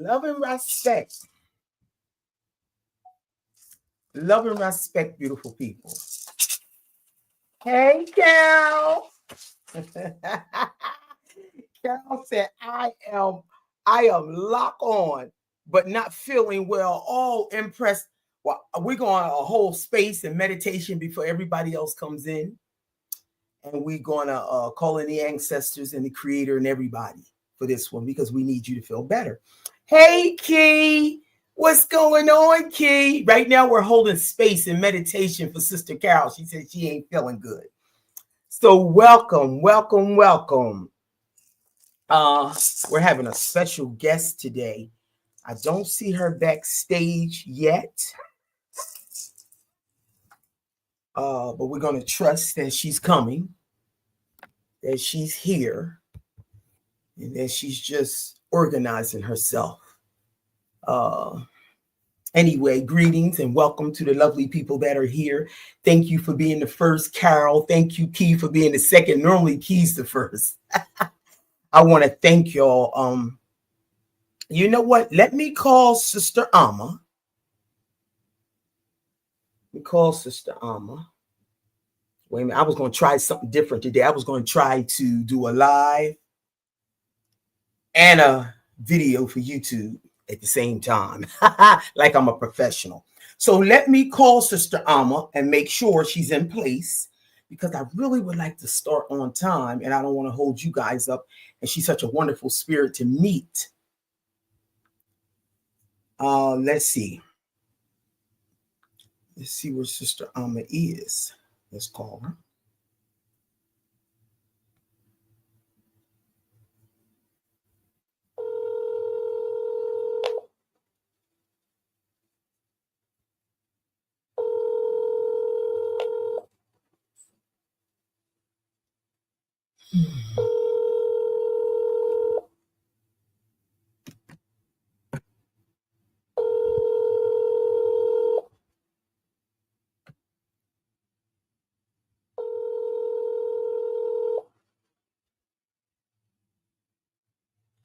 Love and respect. Love and respect, beautiful people. Hey, Cal. Cal said, I am locked on, but not feeling well. All impressed. Well, we're going a whole space and meditation before everybody else comes in. And we're going to call in the ancestors and the creator and everybody for this one because we need you to feel better. Hey, Key. What's going on, Key? Right now, we're holding space and meditation for Sister Carol. She said she ain't feeling good. So welcome, welcome, welcome. We're having a special guest today. I don't see her backstage yet. But we're going to trust that she's coming, that she's here, and that she's just organizing herself. Anyway, greetings and welcome to the lovely people that are here. Thank you for being the first, Carol. Thank you, Key, for being the second. Normally, Key's the first. I want to thank y'all. You know what? Let me call Sister Ama. Let me call Sister Ama. Wait a minute. I was going to try something different today. I was going to try to do a live and a video for YouTube at the same time, like I'm a professional. So let me call Sister Ama and make sure she's in place because I really would like to start on time and I don't want to hold you guys up. And she's such a wonderful spirit to meet. Let's see. Let's see where Sister Ama is. Let's call her.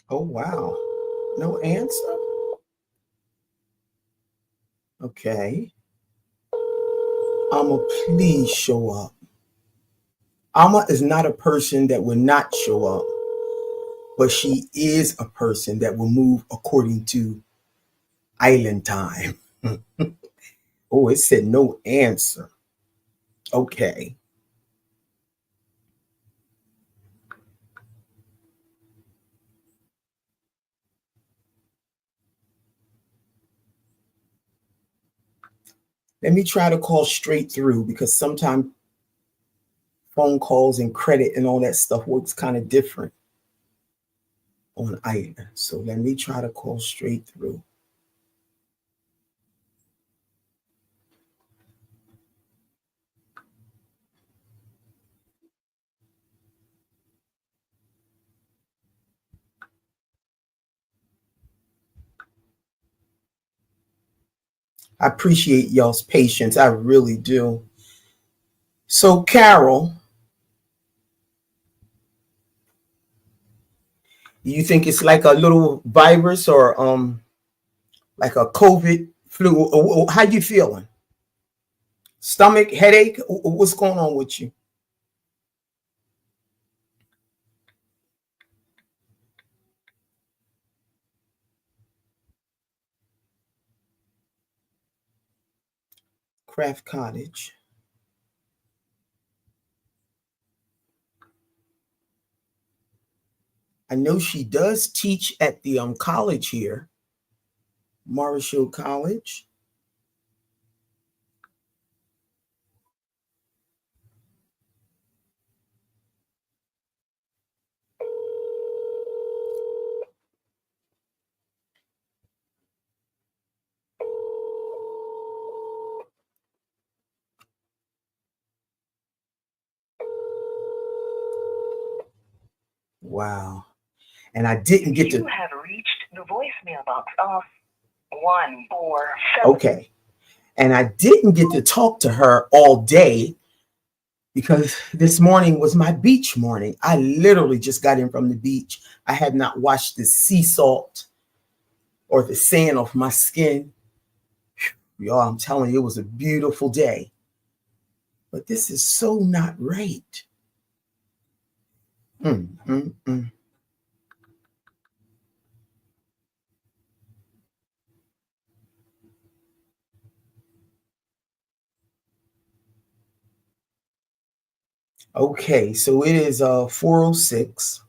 Oh, wow. No answer? Okay. Ama, please show up. Ama is not a person that will not show up, but she is a person that will move according to island time. Oh, it said no answer. Okay. Let me try to call straight through because sometimes phone calls and credit and all that stuff works kind of different on island. So let me try to call straight through. I appreciate y'all's patience. I really do. So, Carol, do you think it's like a little virus or like a COVID flu? How you feeling? Stomach, headache? What's going on with you? Craft Cottage. I know she does teach at the college here, Marshall College. Wow. And I didn't get to. You have reached the voicemail box of 147. Okay. And I didn't get to talk to her all day because this morning was my beach morning. I literally just got in from the beach. I had not washed the sea salt or the sand off my skin. Y'all, I'm telling you, it was a beautiful day. But this is so not right. Mm, mm, mm. Okay, so it is 4:06.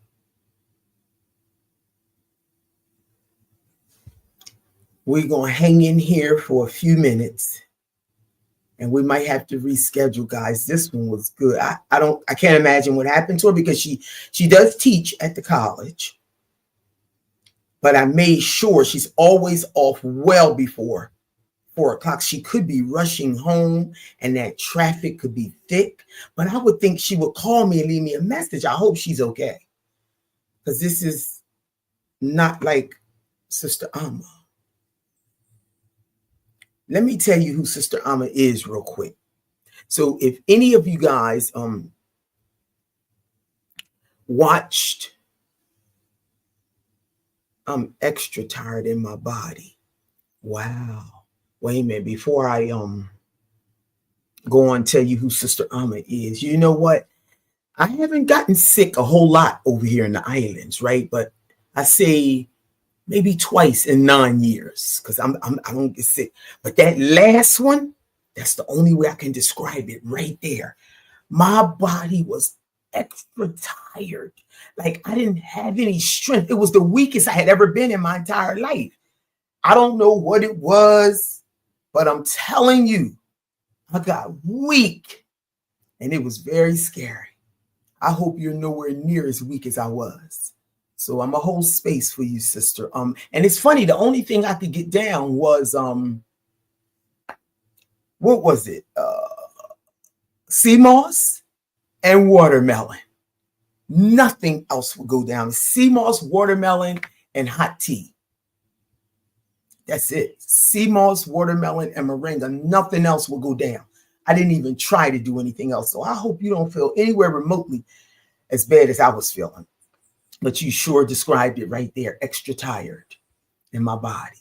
We're gonna hang in here for a few minutes, and we might have to reschedule, guys. This one was good. I can't imagine what happened to her because she does teach at the college, but I made sure she's always off well before 4 o'clock. She could be rushing home and that traffic could be thick, but I would think she would call me and leave me a message. I hope she's okay, because this is not like Sister Ama. Let me tell you who Sister Ama is real quick. So if any of you guys watched I'm extra tired in my body. Wow. Wait a minute, before I go on and tell you who Sister Ama is, you know what? I haven't gotten sick a whole lot over here in the islands, right? But I say maybe twice in 9 years, because I don't get sick. But that last one, that's the only way I can describe it right there. My body was extra tired. Like I didn't have any strength. It was the weakest I had ever been in my entire life. I don't know what it was, but I'm telling you, I got weak and it was very scary. I hope you're nowhere near as weak as I was. So I'm a whole space for you, sister. And it's funny, the only thing I could get down was what was it? Sea moss and watermelon. Nothing else would go down. Sea moss, watermelon, and hot tea. That's it. Sea moss, watermelon, and moringa. Nothing else will go down. I didn't even try to do anything else. So I hope you don't feel anywhere remotely as bad as I was feeling. But you sure described it right there. Extra tired in my body.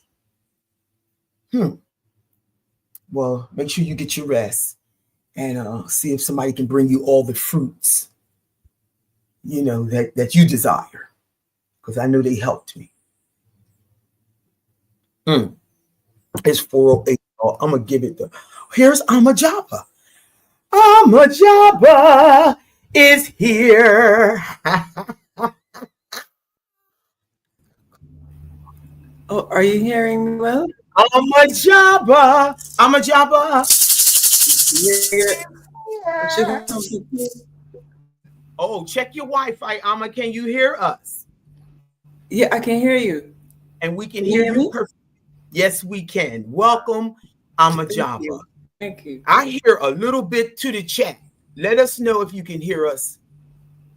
Well, make sure you get your rest and see if somebody can bring you all the fruits, that you desire. Because I know they helped me. It's 4:08. I'm going to give it here's Ama Jaba. Ama Jaba is here. Oh, are you hearing me well? Ama Jaba. Ama Jaba. Oh, check your Wi-Fi, Ama. Can you hear us? Yeah, I can hear you. And we can hear you perfectly. Yes, we can. Welcome, Ama Jaba. Thank you. I hear a little bit to the chat. Let us know if you can hear us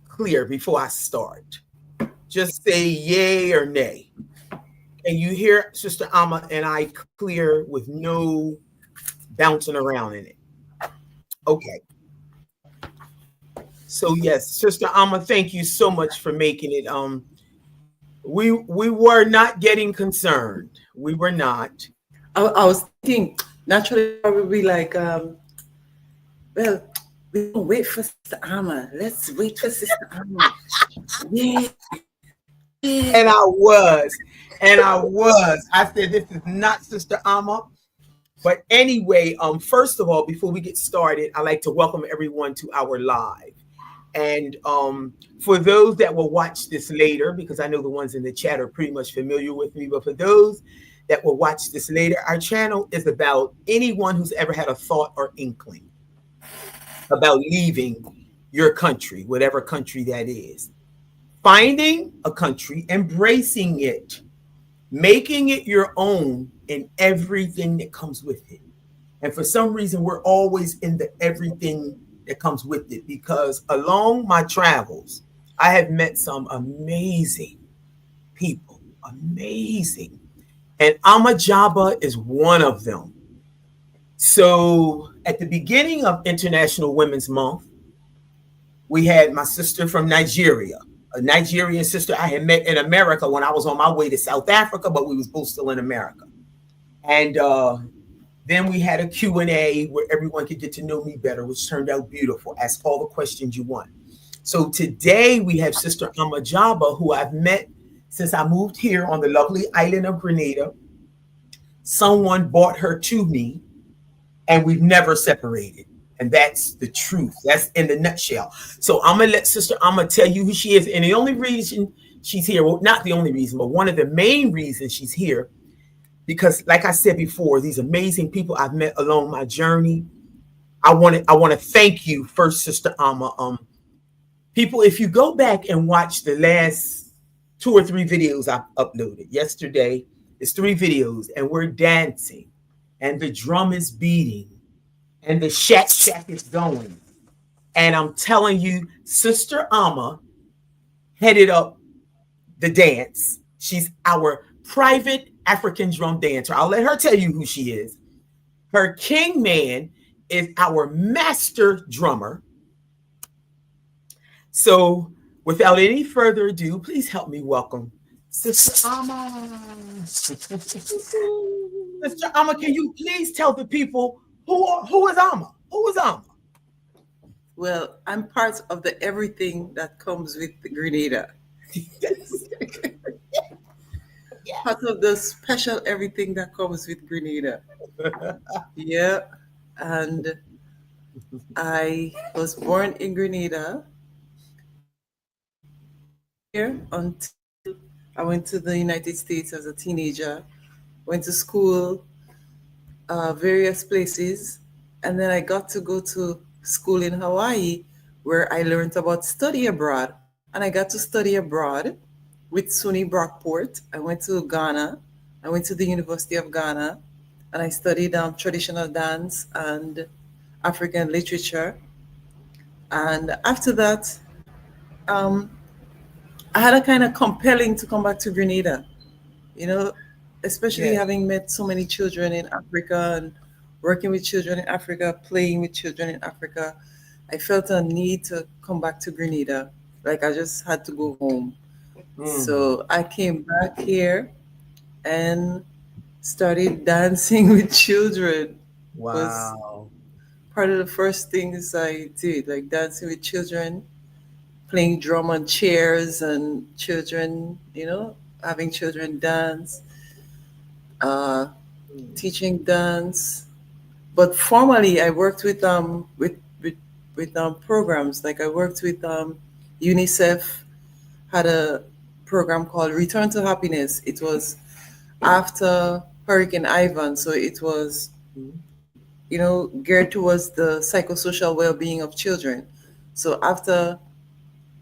clear before I start. Just say yay or nay. Can you hear Sister Ama and I clear with no bouncing around in it? Okay. So yes, Sister Ama, thank you so much for making it. We were not getting concerned. We were not. I was thinking naturally probably like well, we don't wait for Sister Ama. Let's wait for Sister Ama. Yeah. And I was. I said this is not Sister Ama. But anyway, first of all, before we get started, I'd like to welcome everyone to our live. And for those that will watch this later, because I know the ones in the chat are pretty much familiar with me, but for those that will watch this later, our channel is about anyone who's ever had a thought or inkling about leaving your country, whatever country that is. Finding a country, embracing it, making it your own, and everything that comes with it. And for some reason, we're always in the everything that comes with it, because along my travels, I have met some amazing people, amazing. And Ama Jaba is one of them. So at the beginning of International Women's Month, we had my sister from Nigeria, a Nigerian sister I had met in America when I was on my way to South Africa, but we was both still in America. And then we had a Q&A where everyone could get to know me better, which turned out beautiful. Ask all the questions you want. So today we have Sister Ama Jaba, who I've met since I moved here on the lovely island of Grenada. Someone brought her to me, and we've never separated. And that's the truth. That's in the nutshell. So I'm going to let Sister Ama tell you who she is. And the only reason she's here, well, not the only reason, but one of the main reasons she's here, because like I said before, these amazing people I've met along my journey. I want to thank you first, Sister Ama. People, if you go back and watch the last 2 or 3 videos I uploaded yesterday, it's 3 videos, and we're dancing, and the drum is beating, and the shack is going. And I'm telling you, Sister Ama headed up the dance. She's our private African drum dancer. I'll let her tell you who she is. Her king man is our master drummer. So without any further ado, please help me welcome Sister Ama. Sister Ama, can you please tell the people who is Ama? Who is Ama? Well, I'm part of the everything that comes with Grenada. Yeah. Part of the special everything that comes with Grenada. Yeah. And I was born in Grenada. Here until I went to the United States as a teenager, went to school, various places, and then I got to go to school in Hawaii where I learned about study abroad. And I got to study abroad with SUNY Brockport. I went to Ghana. I went to the University of Ghana, and I studied traditional dance and African literature. And after that, um, I had a kind of compelling to come back to Grenada, you know, especially Yeah. having met so many children in Africa and working with children in Africa, playing with children in Africa. I felt a need to come back to Grenada. Like I just had to go home. So I came back here and started dancing with children. Was Wow. part of the first things I did, like dancing with children, playing drum on chairs and children, having children dance, uh, teaching dance. But formally, I worked with programs. Like I worked with UNICEF, had a program called Return to Happiness. It was after Hurricane Ivan, so it was geared towards the psychosocial well-being of children. So after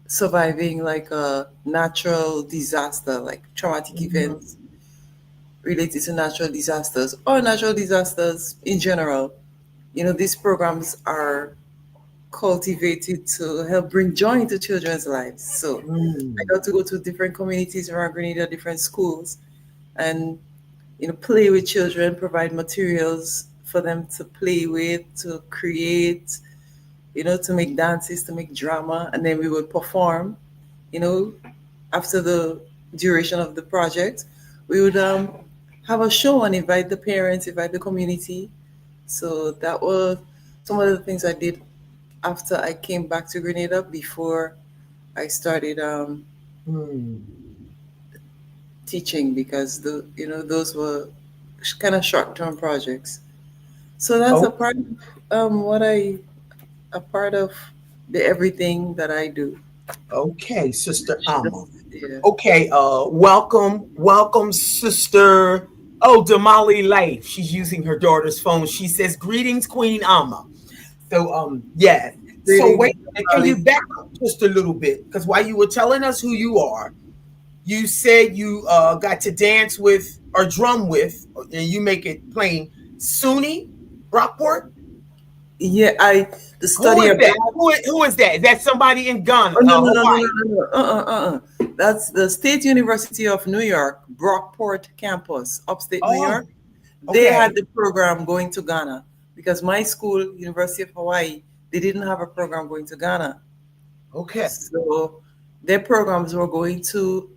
surviving like a natural disaster, like traumatic events related to natural disasters or natural disasters in general, these programs are cultivated to help bring joy into children's lives. So I got to go to different communities around Grenada, different schools, and play with children, provide materials for them to play with, to create, to make dances, to make drama, and then we would perform. After the duration of the project, we would have a show and invite the parents, invite the community. So that was some of the things I did after I came back to Grenada before I started teaching, because those were kind of short-term projects. So that's a part of a part of the everything that I do. Okay, Sister Ama. Yeah. Okay, welcome, Sister. Oh, Damali Life. She's using her daughter's phone. She says, "Greetings, Queen Ama." So, yeah. So wait, can you back up just a little bit? Because while you were telling us who you are, you said you got to dance with or drum with, and you make it plain, SUNY Brockport. Yeah, the study Who is that? abroad. Who is that? Is that somebody in Ghana, Oh, no, Hawaii? no. That's the State University of New York, Brockport campus, upstate New Oh, York. They okay. had the program going to Ghana because my school, University of Hawaii, they didn't have a program going to Ghana. Okay. So their programs were going to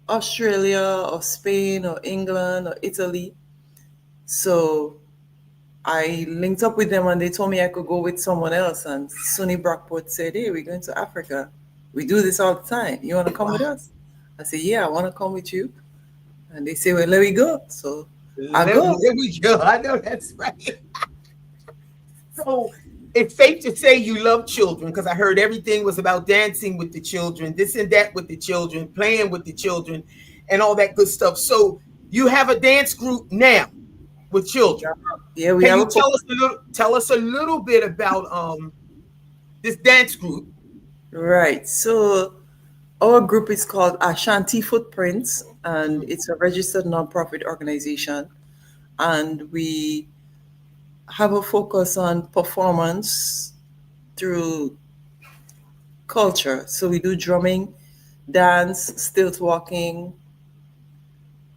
Australia or Spain or England or Italy. So I linked up with them and they told me I could go with someone else. And Sunny Brockport said, "Hey, we're going to Africa. We do this all the time. You want to come with Wow. us?" I said, "Yeah, I want to come with you." And they say, "Well, let me go." So I There go. we go. I know that's right. So it's safe to say you love children because I heard everything was about dancing with the children, this and that with the children, playing with the children, and all that good stuff. So you have a dance group now with children. Yeah, we Can have you a tell us a little bit about this dance group? right. So our group is called Ashanti Footprints, and it's a registered nonprofit organization. And we have a focus on performance through culture. So we do drumming, dance, stilt walking,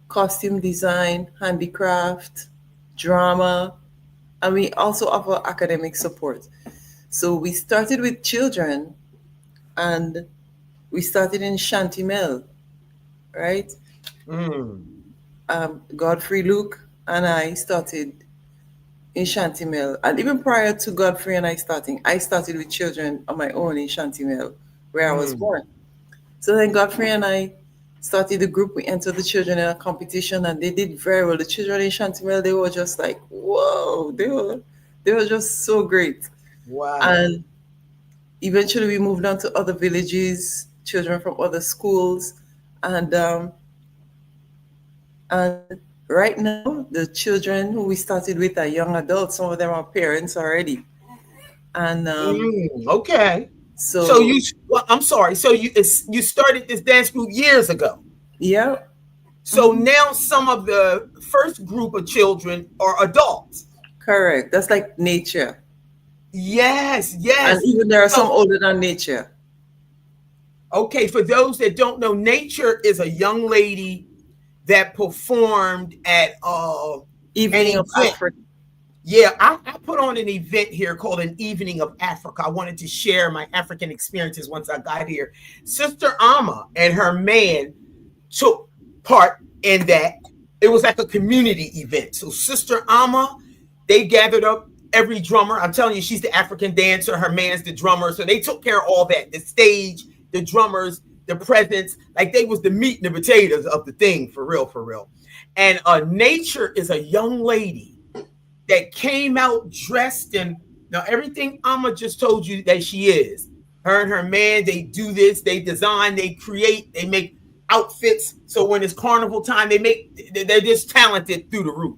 costume design, handicraft, drama, and we also offer academic support. So we started with children and we started in Shantimel, right? Mm, Godfrey Luke and I started in Shantimel. And even prior to Godfrey and I starting, I started with children on my own in Shantimel, where I was mm. born. So then Godfrey and I started the group. We entered the children in a competition and they did very well. The children in Shantimel, they were just like, whoa, they were just so great. Wow. And eventually we moved on to other villages, children from other schools. And right now, the children who we started with are young adults. Some of them are parents already. And Okay. So so, well, I'm sorry. So you started this dance group years ago. yeah, So now some of the first group of children are adults. correct. That's like nature. Yes, And yes. even there are some So older than nature. okay, for those that don't know, Nature is a young lady that performed at an Evening of event. Africa. Yeah, I put on an event here called an Evening of Africa. I wanted to share my African experiences once I got here. Sister Ama and her man took part in that. It was like a community event. So Sister Ama, they gathered up every drummer. I'm telling you, she's the African dancer. Her man's the drummer. So they took care of all that. The stage, the drummers, the presents. Like they was the meat and the potatoes of the thing, for real, for real. And Nature is a young lady that came out dressed in now everything Amma just told you that she is. Her and her man, they do this, they design, they create, they make outfits. So when it's carnival time, they're just talented through the roof.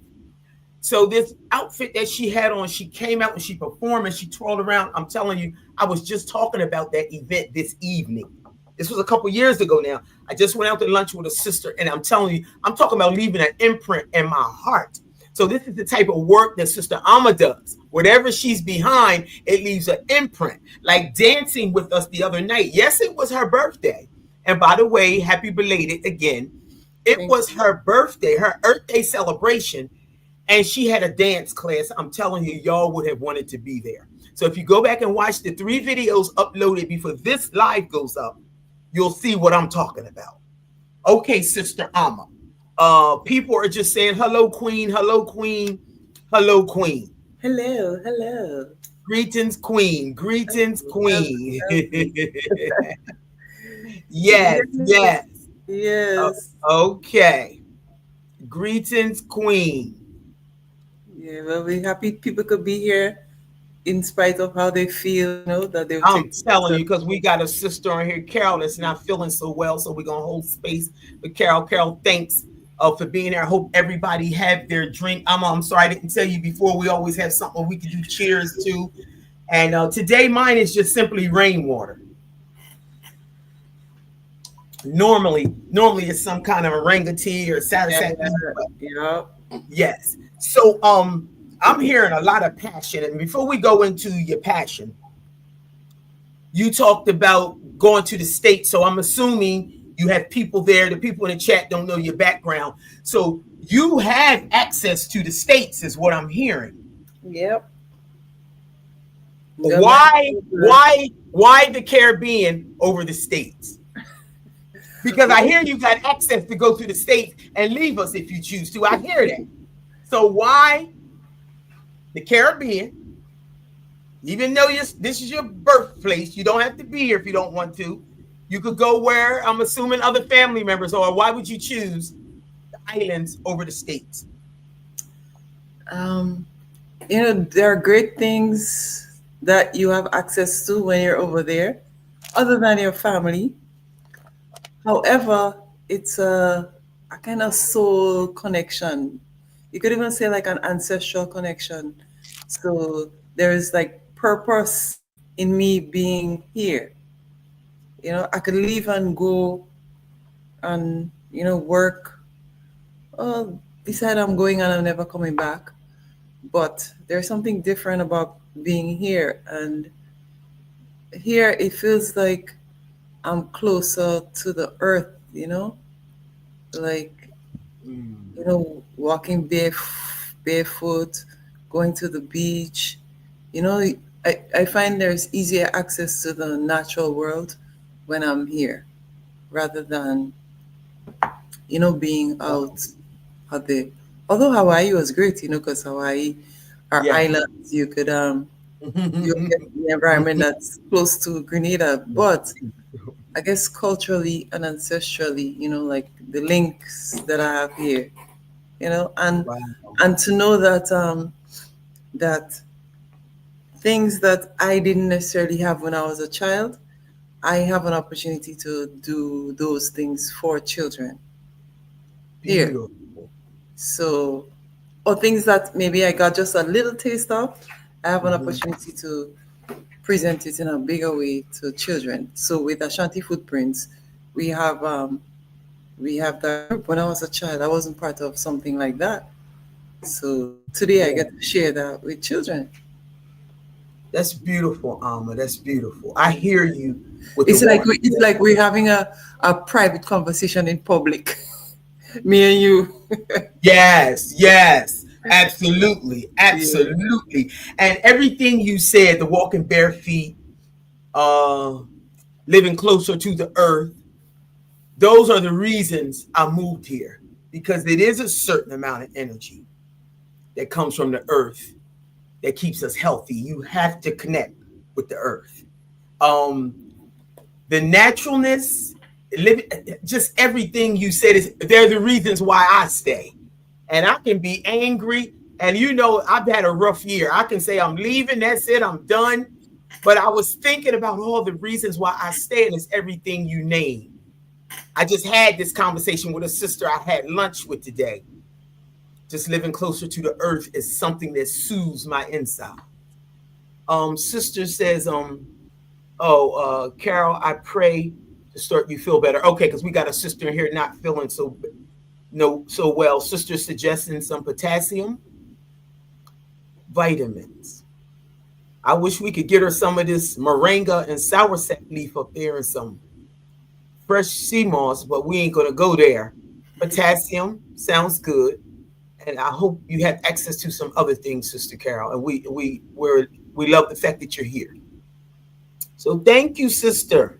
So this outfit that she had on, she came out and she performed and she twirled around. I'm telling you, I was just talking about that event this evening. This was a couple years ago now. I just went out to lunch with a sister, and I'm telling you, I'm talking about leaving an imprint in my heart. So this is the type of work that Sister Amma does. Whatever she's behind, it leaves an imprint. Like dancing with us the other night. Yes, it was her birthday. And by the way, happy belated again. It Thank was her birthday, her Earth Day celebration, and she had a dance class. I'm telling you, y'all would have wanted to be there. So if you go back and watch the 3 videos uploaded before this live goes up, you'll see what I'm talking about. Okay, Sister Amma. People are just saying hello, Queen, hello, Queen, hello, Queen. Hello, hello. Greetings, Queen. Greetings, Lovely, Queen. lovely. Yes, Yes, yes. Uh, yes. okay. Greetings, Queen. Yeah, well, we're happy people could be here in spite of how they feel, that they'll I'm take telling the you, because we got a sister on here, Carol, that's not feeling so well. So we're gonna hold space for Carol. Carol, thanks for being here. I hope everybody had their drink. I'm sorry I didn't tell you before. We always have something we can do cheers to. And today mine is just simply rainwater. Normally it's some kind of a tea or yeah, satisfaction. yeah. Yes. So I'm hearing a lot of passion. And before we go into your passion, you talked about going to the States. So I'm assuming you have people there. The people in the chat don't know your background. So you have access to the States, is what I'm hearing. Yep. Why the Caribbean over the States? Because I hear you got access to go to the States and leave us if you choose to. I hear that. So why the Caribbean? Even though this is your birthplace, you don't have to be here if you don't want to. You could go where I'm assuming other family members are. Why would you choose the islands over the States? Um, there are great things that you have access to when you're over there, other than your family. However, it's a kind of soul connection. You could even say like an ancestral connection. So there is like purpose in me being here. I could leave and go and work. Oh, decide I'm going and I'm never coming back. But there's something different about being here, and here it feels like I'm closer to the earth. Like walking barefoot, going to the beach. I find there's easier access to the natural world when I'm here rather than being out there. Although Hawaii was great, because Hawaii are Yeah. islands. You get the environment that's close to Grenada, but I guess culturally and ancestrally, like the links that I have here, and Wow. to know that things that I didn't necessarily have when I was a child, I have an opportunity to do those things for children here. Beautiful. So, or things that maybe I got just a little taste of, I have an Mhm. opportunity to present it in a bigger way to children. So with Ashanti Footprints, we have that group. When I was a child, I wasn't part of something like that. So today I Yeah. get to share that with children. That's beautiful, Alma. That's beautiful. I hear you with the It's like walking. we're having a private conversation in public, me and you. Yes, yes, absolutely, Yeah. absolutely. And everything you said, the walking bare feet, uh, living closer to the earth, those are the reasons I moved here because it is a certain amount of energy that comes from the earth that keeps us healthy. You have to connect with the earth. Um, the naturalness, just everything you said is they're the reasons why I stay. And I can be angry. And I've had a rough year. I can say I'm leaving. That's it. I'm done. But I was thinking about all the reasons why I stay, and it's everything you named. I just had this conversation with a sister I had lunch with today. Just living closer to the earth is something that soothes my inside. Sister says, Carol, I pray to start you feel better. Okay, because we got a sister in here not feeling so well. Sister suggesting some potassium, vitamins. I wish we could get her some of this moringa and soursop leaf up there and some fresh sea moss, but we ain't gonna go there. Potassium sounds good, and I hope you have access to some other things, Sister Carol. And we love the fact that you're here. So thank you, Sister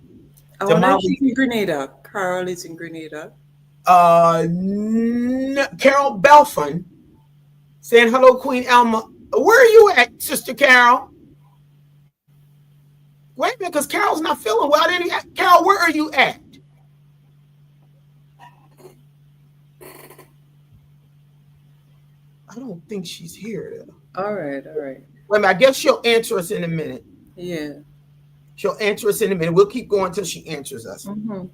I wonder if Tamali. she's in Grenada. Carol is in Grenada. Carol Belfon saying hello, Queen Alma. Where are you at, Sister Carol? Wait a minute, because Carol's not feeling well. Carol, where are you at? I don't think she's here. All right, all right. Wait a minute, I guess she'll answer us in a minute. Yeah. She'll answer us in a minute. We'll keep going until she answers us. Mm-hmm.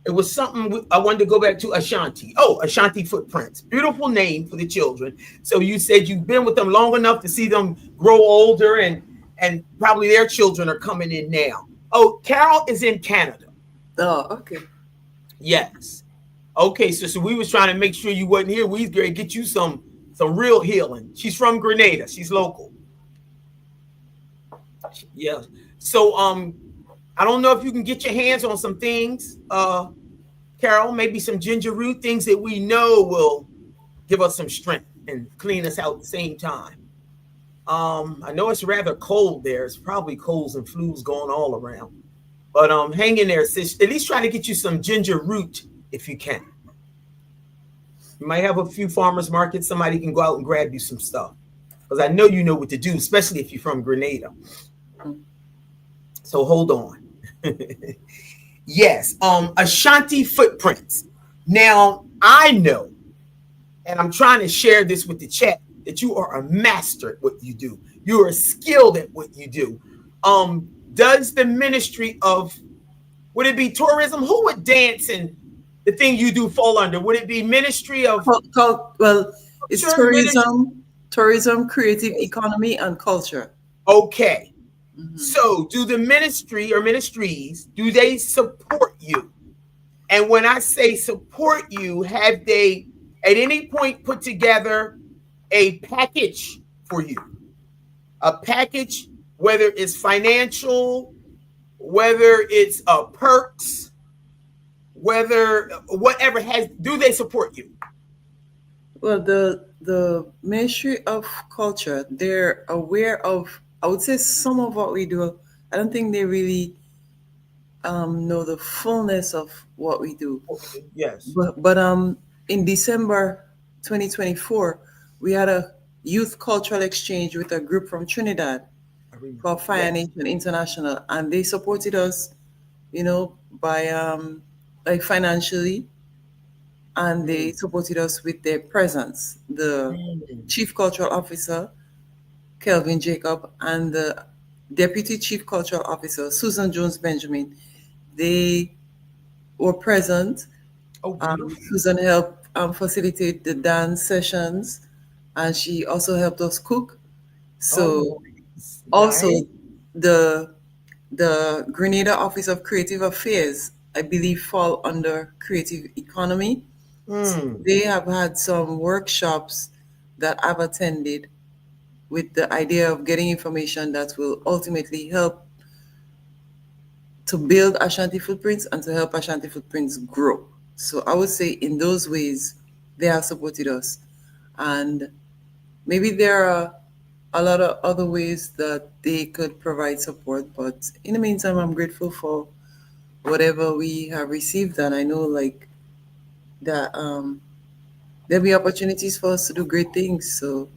It was something I wanted to go back to Ashanti. Oh, Ashanti Footprints. Beautiful name for the children. So you said you've been with them long enough to see them grow older and probably their children are coming in now. Oh, Carol is in Canada. Oh, okay. Yes. Okay, so we was trying to make sure you wasn't here. We was going to get you some real healing. She's from Grenada. She's local. Yeah. So I don't know if you can get your hands on some things, Carol, maybe some ginger root, things that we know will give us some strength and clean us out at the same time. I know it's rather cold there. It's probably colds and flus going all around. But hang in there, sis. At least try to get you some ginger root if you can. You might have a few farmers markets. Somebody can go out and grab you some stuff. Because I know you know what to do, especially if you're from Grenada. So hold on. Yes, Ashanti footprints. Now I know, and I'm trying to share this with the chat, that you are a master at what you do. You are skilled at what you do. Does the ministry of, would it be tourism? Who would dance and the thing you do fall under? Would it be ministry of Well, it's culture, ministry? tourism, creative economy, and culture. Okay. Mhm. So do the ministry or ministries, do they support you? And when I say support you, have they at any point put together a package for you? A package, whether it's financial, whether it's perks, whether whatever, has, do they support you? Well, the Ministry of Culture, they're aware of, I would say, some of what we do. I don't think they really know the fullness of what we do. Yes. But in December 2024, we had a youth cultural exchange with a group from Trinidad called Fire Yes. Nation International, and they supported us, by like financially, and they supported us with their presence. The Mm. chief cultural officer, Kelvin Jacob, and the deputy chief cultural officer, Susan Jones Benjamin, they were present. Oh, beautiful. Susan helped facilitate the dance sessions, and she also helped us cook. Oh, So nice. also Nice. the Grenada Office of Creative Affairs, I believe, fall under creative economy. Mm. They have had some workshops that I've attended with the idea of getting information that will ultimately help to build Ashanti footprints and to help Ashanti footprints grow. So I would say in those ways, they have supported us. And maybe there are a lot of other ways that they could provide support. But in the meantime, I'm grateful for whatever we have received. And I know like that there'll be opportunities for us to do great things. So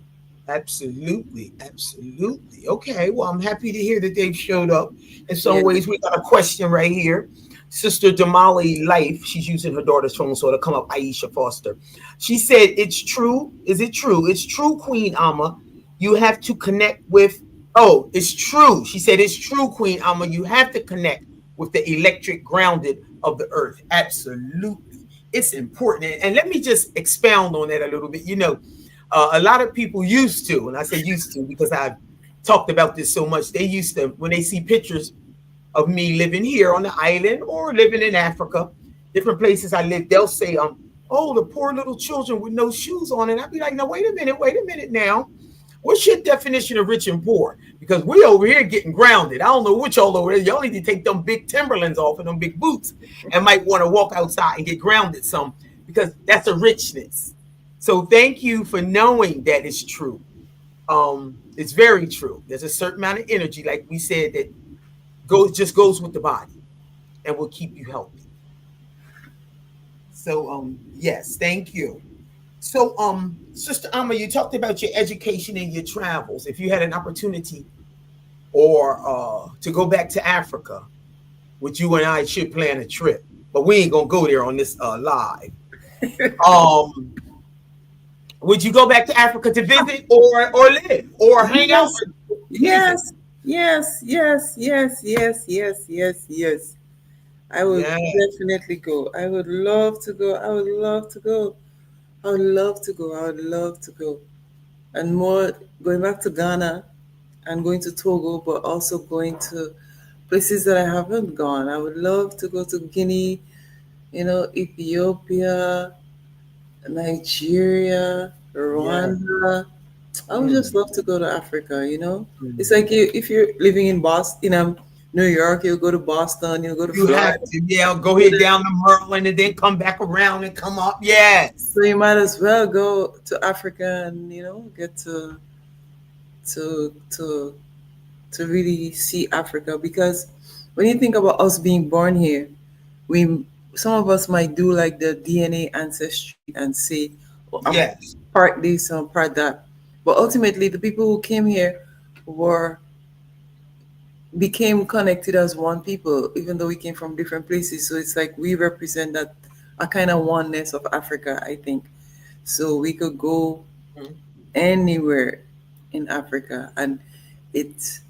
Absolutely, absolutely. Okay, well, I'm happy to hear that they've showed up. In some yeah. ways, we got a question right here. Sister Damali Life, she's using her daughter's phone, so it'll come up Aisha Foster. She said, "It's true. Is it true? It's true, Queen Ama. You have to connect with." Oh, it's true. She said, "It's true, Queen Ama. You have to connect with the electric grounded of the earth." Absolutely, it's important. And let me just expound on that a little bit. A lot of people used to, and I say used to because I've talked about this so much, they used to, when they see pictures of me living here on the island or living in Africa, different places I live, they'll say, oh, the poor little children with no shoes on. And I'd be like, no, wait a minute now. What's your definition of rich and poor? Because we over here getting grounded. I don't know what y'all over there. Y'all need to take them big Timberlands off and them big boots and might want to walk outside and get grounded some, because that's a richness. So thank you for knowing that it's true. It's very true. There's a certain amount of energy, like we said, that goes with the body and will keep you healthy. So yes, thank you. So Sister Ama, you talked about your education and your travels. If you had an opportunity or to go back to Africa, which you and I should plan a trip, but we ain't gonna go there on this live. Um, would you go back to Africa to visit or live or hang out yes, or visit? yes, yes, yes, yes, yes, yes, yes, yes. I would Yeah. definitely go. I would love to go. I would love to go. I would love to go. I would love to go. And more going back to Ghana and going to Togo, but also going to places that I haven't gone. I would love to go to Guinea, Ethiopia, Nigeria, Yeah. Rwanda. I would just Mm. love to go to Africa. It's Mm. like if you're living in Boston, New York, you'll go to Boston, you'll go to You Florida. have to, yeah, go ahead down to Maryland and then come back around and come up. Yes. So you might as well go to Africa and get to to really see Africa because when you think about us being born here, we some of us might do like the DNA ancestry and say, oh, I'm Yes. part this, I'm part that. But ultimately, the people who came here were became connected as one people, even though we came from different places. So it's like we represent that a kind of oneness of Africa, I think. So we could go Mhm. anywhere in Africa, and it's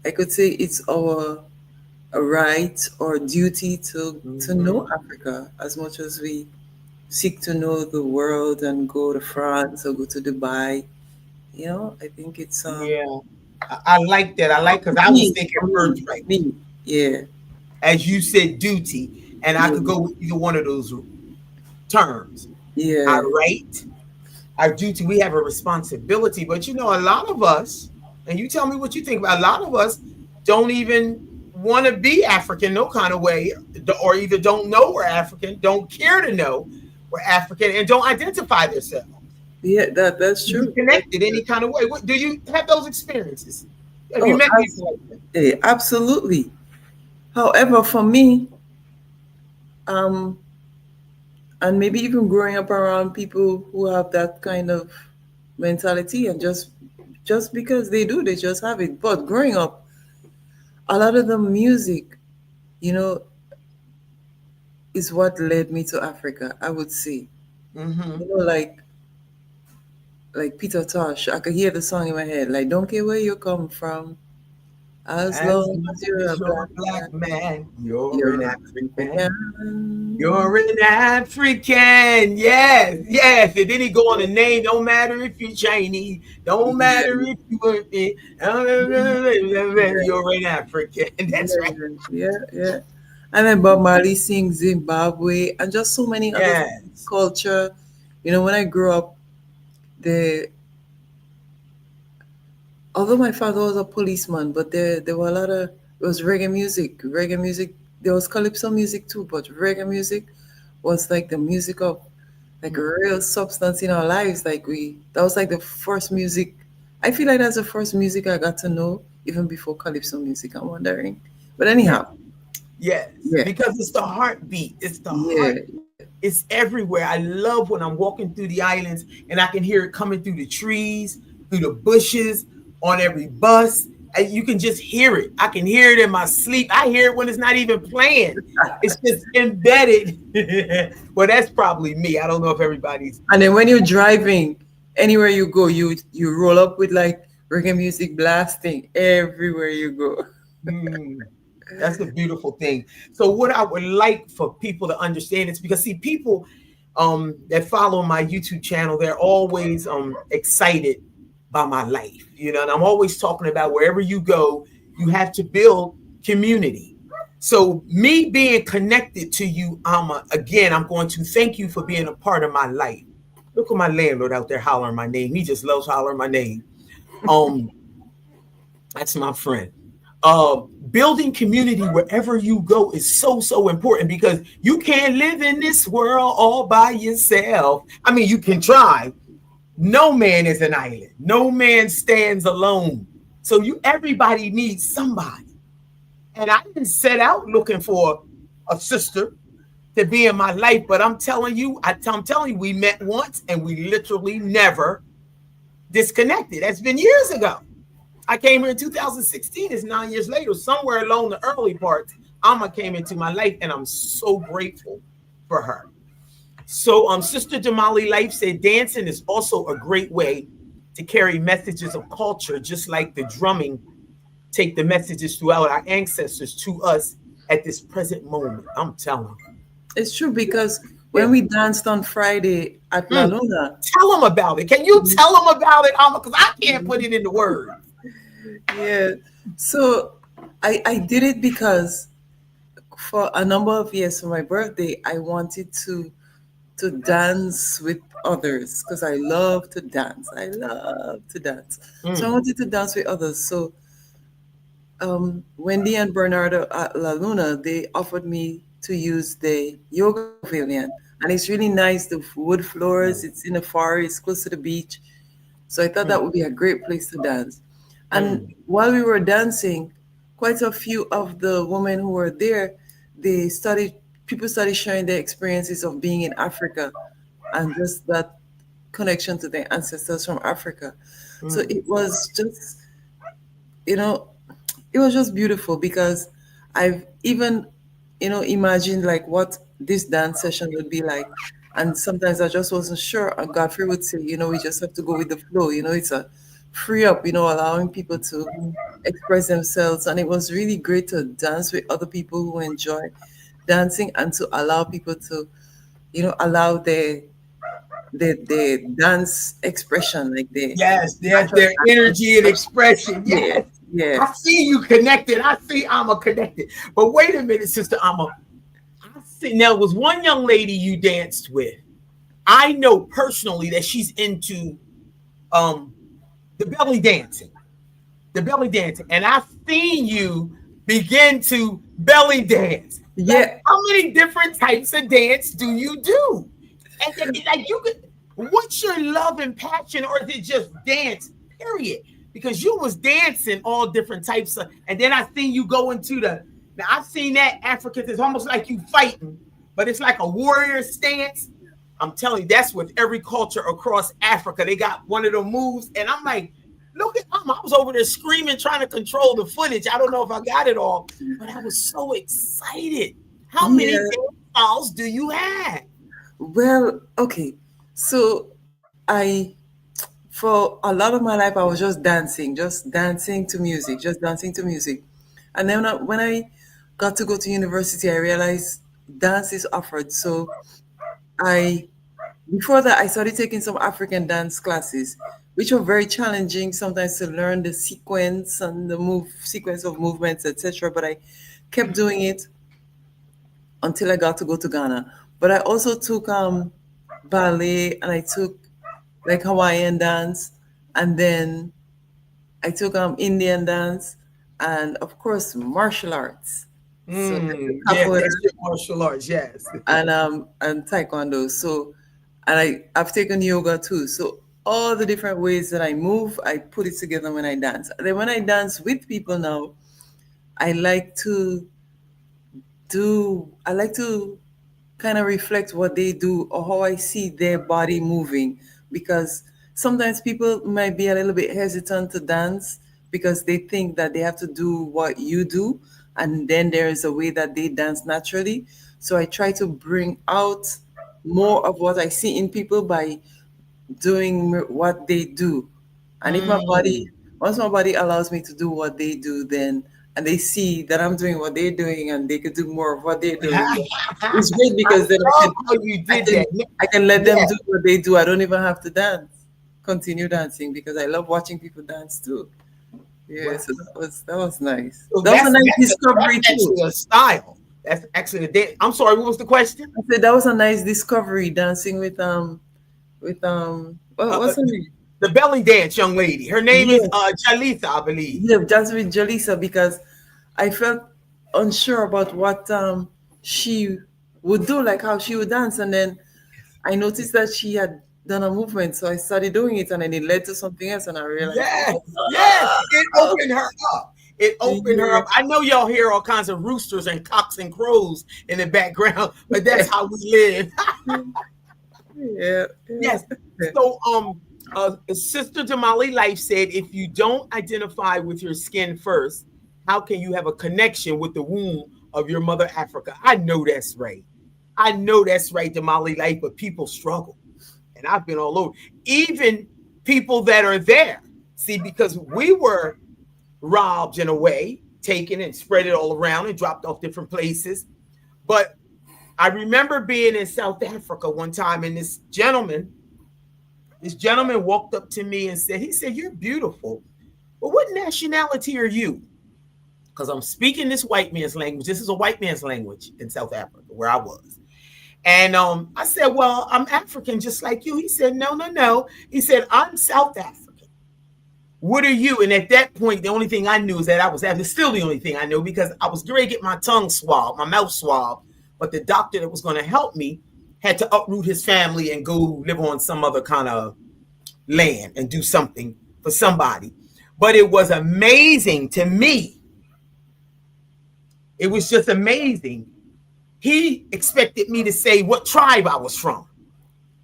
I could say it's our right or duty to know Mhm. Africa as much as we seek to know the world and go to France or go to Dubai. You know, I think it's Yeah. I like that. I like because I was me, thinking me, birthright, me. Yeah, as you said, duty, and I could yeah, go with either one of those terms. Our yeah, right, our duty. We have a responsibility, but a lot of us, and you tell me what you think about. A lot of us don't even want to be African, no kind of way, or either don't know we're African, don't care to know we're African, and don't identify themselves yeah. That's to be true. That's connected true. any kind of way. What, do you have those experiences? Have you Oh, met people like that? absolutely. However, for me, um, and maybe even growing up around people who have that kind of mentality, and just because they do, they just have it. But growing up, a lot of the music, you know, is what led me to Africa. I would say, Mm-hmm. like Peter Tosh, I could hear the song in my head, like "Don't care where you come from, as As long as long you're a as you're black a black man, man, you're an you're African. African." You're an African. Yes, yes. And then he go on a name. Don't matter if you're Chinese. Don't matter Yeah, if you were yeah, you're an African. That's right. yeah, yeah, yeah. And then Bob Marley sings Zimbabwe and just so many other Yes. culture. You know, when I grew up, the although my father was a policeman, but there were a lot of it was reggae music. Reggae music. There was calypso music too, but reggae music was like the music of like a real substance in our lives. Like we that was like the first music. I feel like that's the first music I got to know even before calypso music. I'm wondering, but Yeah. anyhow, Yes. yeah, Because it's the heartbeat. It's the yeah, heart. It's everywhere. I love when I'm walking through the islands and I can hear it coming through the trees, through the bushes, on every bus. And you can just hear it. I can hear it in my sleep. I hear it when it's not even playing. It's just embedded. Well, that's probably me. I don't know if everybody's. and then when you're driving, anywhere you go, you roll up with like reggae music blasting everywhere you go. Hmm, that's the beautiful thing. So what I would like for people to understand is because see people that follow my YouTube channel, they're always excited by my life, and I'm always talking about wherever you go, you have to build community. So me being connected to you, again, I'm going to thank you for being a part of my life. Look at my landlord out there hollering my name. He just loves hollering my name. Um, that's my friend. Building community wherever you go is so, so important because you can't live in this world all by yourself. I mean, you can try. No man is an island. No man stands alone. So everybody needs somebody. And I didn't set out looking for a sister to be in my life, but I'm telling you, I'm telling you, we met once and we literally never disconnected. That's been years ago. I came here in 2016. It's 9 years later. Somewhere along the early parts, Ama came into my life, and I'm so grateful for her. So, Sister Jamali Life said dancing is also a great way to carry messages of culture, just like the drumming take the messages throughout our ancestors to us at this present moment. I'm telling It's true you. because when Yeah. we danced on Friday at La Mm. Luna, Tell them about it. Can you tell them about it, Ama? Because I can't put it into words. yeah. So I did it because for a number of years for my birthday, I wanted to dance with others because I love to dance. I love to dance. So I Mm. wanted to dance with others. So Wendy and Bernardo at La Luna, they offered me to use the yoga pavilion. And it's really nice, the wood floors, it's in the forest, close to the beach. So I thought Mm. that would be a great place to dance. And Mm. while we were dancing, quite a few of the women who were there, they started, people started sharing their experiences of being in Africa and just that connection to their ancestors from Africa. So Mm. it was just, you know, it was just beautiful because I've even, imagined like what this dance session would be like. And sometimes I just wasn't sure. And Godfrey would say, we just have to go with the flow. It's a free up, allowing people to express themselves. And it was really great to dance with other people who enjoy dancing and to allow people to, allow their dance expression, like their Yes, natural their dance energy and expression. expression. Yes, Yes. I yes. see you connected. I see Alma connected. But wait a minute, Sister Alma. I see now was one young lady you danced with. I know personally that she's into um the belly dancing. The belly dancing. And I've seen you begin to belly dance. Like, Yeah. how many different types of dance do you do? And like you could, what's your love and passion, or is it just dance? Period. Because you was dancing all different types of, and then I seen you go into the. Now I've seen that Africans. It's almost like you fighting, but it's like a warrior stance. I'm telling you, that's with every culture across Africa. They got one of the moves, and I'm like, look at Mama. I was over there screaming, trying to control the footage. I don't know if I got it all, but I was so excited. How many Yeah. dance styles do you have? Well, okay. So for a lot of my life, I was just dancing to music, just dancing to music. And then when I got to go to university, I realized dance is offered. So I, before that, I started taking some African dance classes, which were very challenging sometimes to learn the sequence and the sequence of movements, etc. But I kept doing it until I got to go to Ghana. But I also took ballet, and I took like Hawaiian dance, and then I took Indian dance, and of course martial arts. So I took Yes, capoeira that's your martial arts. Yes. and taekwondo. So and I've taken yoga too. So all the different ways that I move, I put it together when I dance. And then when I dance with people now, I like to I like to kind of reflect what they do or how I see their body moving, because sometimes people might be a little bit hesitant to dance because they think that they have to do what you do, and then there is a way that they dance naturally. So I try to bring out more of what I see in people by doing what they do. And if my body, Mm. once my body allows me to do what they do, then and they see that I'm doing what they're doing and they could do more of what they're doing, then it's great I because then love how you I did can that. I can let them Yes. do what they do. I don't even have to dance. Continue dancing because I love watching people dance too. Yeah, Well, so that was nice. so That was a nice that's discovery too. actually a style. That's actually a dance. I'm sorry. What was the question? I said that was a nice discovery dancing with Uh, what's her name? the belly dance young lady. Her name is Yeah, Jalisa, I believe. yeah, just with Jalisa because I felt unsure about what she would do, like how she would dance, and then I noticed that she had done a movement, so I started doing it, and then it led to something else, and I realized, Yes, yes. It oh, opened her up. It opened her yeah, up. I know y'all hear all kinds of roosters and cocks and crows in the background, but that's how we live. yeah, Yes. yeah. So, Sister Jamali Life said, if you don't identify with your skin first, how can you have a connection with the womb of your mother Africa? I know that's right. I know that's right, Jamali Life, but people struggle. And I've been all over. Even people that are there. See, because we were robbed in a way, taken and spread it all around and dropped off different places. But I remember being in South Africa one time, and this gentleman walked up to me and said, he said, "You're beautiful. But what nationality are you?" Because I'm speaking this white man's language. This is a white man's language in South Africa where I was. And I said, "Well, I'm African just like you." He said, "No, no, no." He said, "I'm South African. What are you?" And at that point, the only thing I knew is that I was African. Still the only thing I knew, because I was going to get my tongue swabbed, my mouth swabbed. But the doctor that was going to help me had to uproot his family and go live on some other kind of land and do something for somebody. But it was amazing to me It was just amazing. He expected me to say what tribe I was from.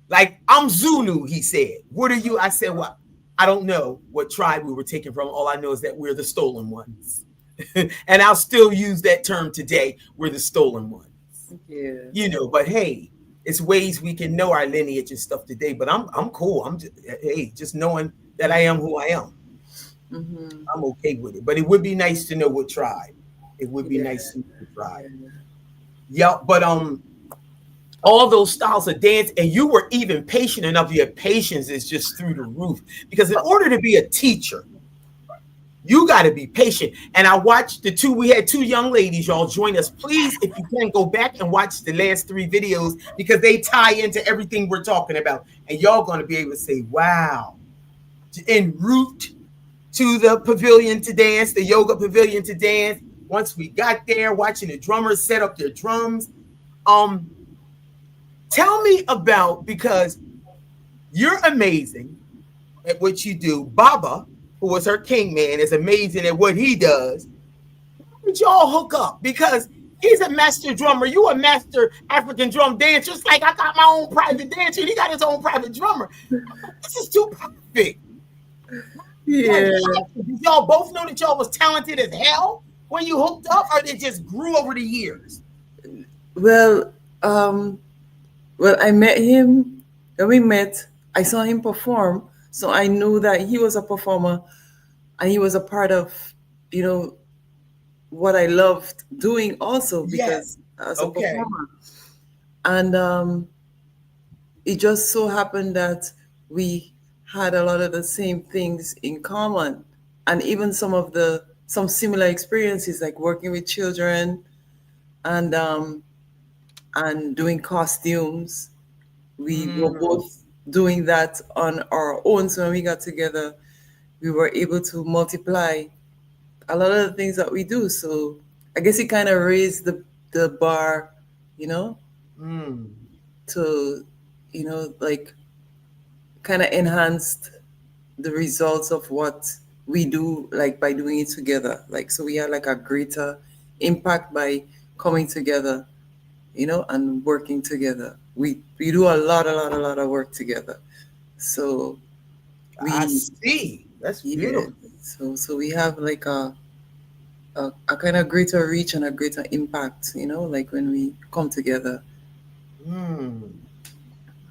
Like, I'm Zulu, he said. What are you? I said, well, I don't know what tribe we were taken from. All I know is that we're the stolen ones. And I'll still use that term today. We're the stolen ones. Yeah. You know, but hey, it's ways we can know our lineage and stuff today. But I'm cool. I'm just, hey, just knowing that I am who I am. Mm-hmm. I'm okay with it. But it would be nice to know what tribe. It would be Yeah. nice to know what tribe. Yeah. Yeah, but all those styles of dance, and you were even patient enough. Your patience is just through the roof. Because in order to be a teacher, you got to be patient. And I watched we had two young ladies, y'all join us. Please, if you can, go back and watch the last 3 videos because they tie into everything we're talking about. And y'all going to be able to say, wow. En route to the pavilion to dance, the yoga pavilion to dance. Once we got there, watching the drummers set up their drums. Tell me about, because you're amazing at what you do. Baba, who was her king man, is amazing at what he does. How did y'all hook up? Because he's a master drummer. You a master African drum dancer. Just like I got my own private dancer. He got his own private drummer. This is too perfect. Yeah. Did y'all both know that y'all was talented as hell when you hooked up, or it just grew over the years? Well, I met him. When we met, I saw him perform, so I knew that he was a performer, and he was a part of, what I loved doing also because Yes. as a Okay. performer. And it just so happened that we had a lot of the same things in common, and even some similar experiences like working with children and and doing costumes. We were both doing that on our own. So when we got together, we were able to multiply a lot of the things that we do. So I guess it kind of raised the bar, you know, Mm. to, like kind of enhanced the results of what we do, like by doing it together. Like, so we had like a greater impact by coming together, and working together. We do a lot of work together. So I we, see. That's yeah. beautiful. So we have like a kind of greater reach and a greater impact, like when we come together. Mm.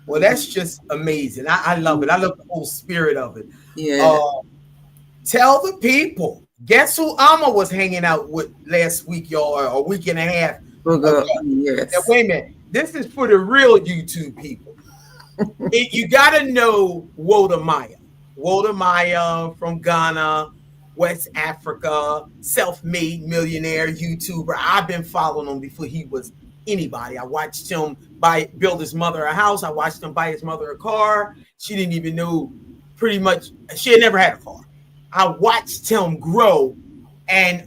Well, that's just amazing. I love it. I love the whole spirit of it. Yeah. Uh, tell the people. Guess who Ama was hanging out with last week, y'all, or a week and a half ago? Booger, Now, yes. wait a minute. This is for the real YouTube people. You got to know Woda Maya. Woda Maya from Ghana, West Africa, self-made millionaire YouTuber. I've been following him before he was anybody. I watched him build his mother a house. I watched him buy his mother a car. She didn't even know, pretty much, she had never had a car. I watched him grow, and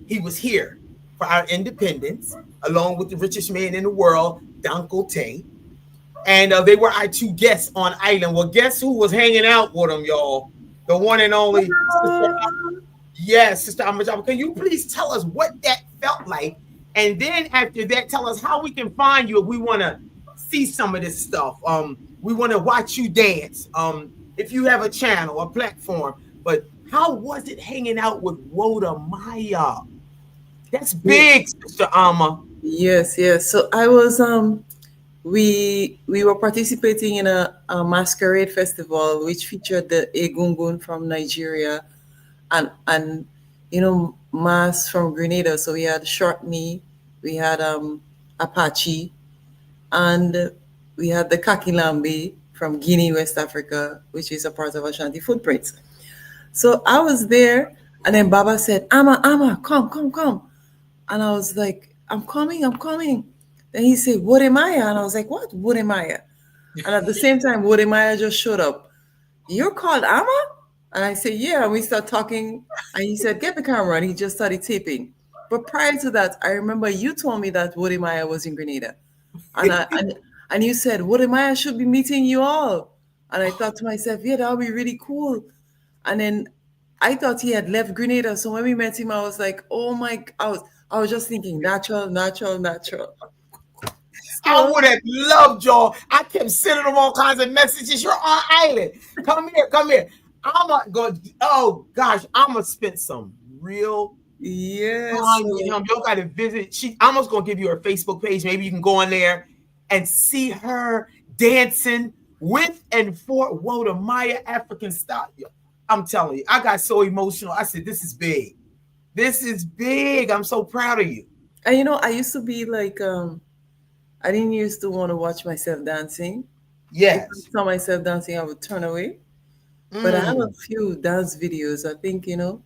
he was here for our independence, along with the richest man in the world, Dangote. And they were our 2 guests on Island. Well, guess who was hanging out with them, y'all? The one and only Sister. Yes, Sister Ama Jaba. Can you please tell us what that felt like? And then after that, tell us how we can find you if we want to see some of this stuff. We want to watch you dance. If you have a channel, a platform. But how was it hanging out with Woda Maya? That's big, Sister Ama. Yes, yes. So I was we were participating in a masquerade festival which featured the Egungun from Nigeria and Mas from Grenada. So we had Shortney, we had Apache, and we had the Kakilambi from Guinea, West Africa, which is a part of Ashanti footprints. So I was there, and then Baba said, Ama, come, come, come. And I was like, I'm coming, I'm coming. Then he said, Wodemaya. And I was like, what? Wodemaya. And at the same time, Wodemaya just showed up. You're called Ama? And I said, yeah. And we started talking. And he said, get the camera. And he just started taping. But prior to that, I remember you told me that Wodemaya was in Grenada. And you said, Wodemaya should be meeting you all. And I thought to myself, yeah, that would be really cool. And then I thought he had left Grenada. So when we met him, I was like, oh my, I was just thinking natural, natural, natural. I So would have loved y'all. I kept sending them all kinds of messages. You're on island. Come here, come here. I'm not going. Oh gosh, I'm gonna spend some real yes, time so with him. Y'all got to visit. She almost gonna give you her Facebook page. Maybe you can go on there and see her dancing with and for Whoa the Maya African style. I'm telling you, I got so emotional. I said, "This is big. This is big. I'm so proud of you." and you know, I used to be like, I didn't used to want to watch myself dancing. If I Yes. saw myself dancing, I would turn away. But I have a Mm, few dance videos. I think, you know,